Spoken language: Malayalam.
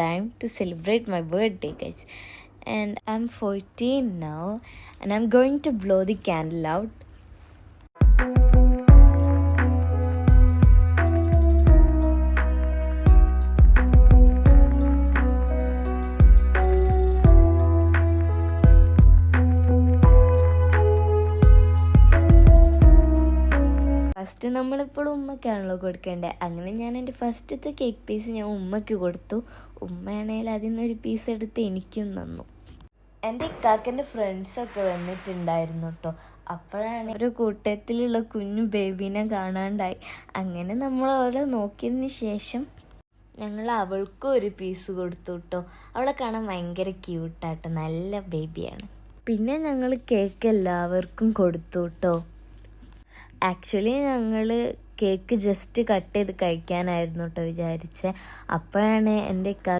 time to celebrate my birthday, guys. And I'm 14 now, and I'm going to blow the candle out. First നമ്മളിപ്പോഴും ഉമ്മയ്ക്കാണല്ലോ കൊടുക്കേണ്ടത്. അങ്ങനെ ഞാൻ എൻ്റെ ഫസ്റ്റത്തെ കേക്ക് പീസ് ഞാൻ ഉമ്മയ്ക്ക് കൊടുത്തു. ഉമ്മയാണെങ്കിൽ അതിൽ നിന്നൊരു പീസ് എടുത്ത് എനിക്കും തന്നു. എൻ്റെ ഇക്കാക്കൻ്റെ ഫ്രണ്ട്സൊക്കെ വന്നിട്ടുണ്ടായിരുന്നു കേട്ടോ. അപ്പോഴാണ് ഒരു കൂട്ടത്തിലുള്ള കുഞ്ഞു ബേബീനെ കാണാണ്ടായി. അങ്ങനെ നമ്മൾ അവളെ നോക്കിയതിന് ശേഷം ഞങ്ങൾ അവൾക്കും ഒരു പീസ് കൊടുത്തു കേട്ടോ. അവളെ കാണാൻ ഭയങ്കര ക്യൂട്ടാട്ടോ, നല്ല ബേബിയാണ്. പിന്നെ ഞങ്ങൾ കേക്ക് എല്ലാവർക്കും കൊടുത്തു കേട്ടോ. ആക്ച്വലി ഞങ്ങൾ കേക്ക് ജസ്റ്റ് കട്ട് ചെയ്ത് കഴിക്കാനായിരുന്നു കേട്ടോ വിചാരിച്ചത്. അപ്പോഴാണ് എൻ്റെ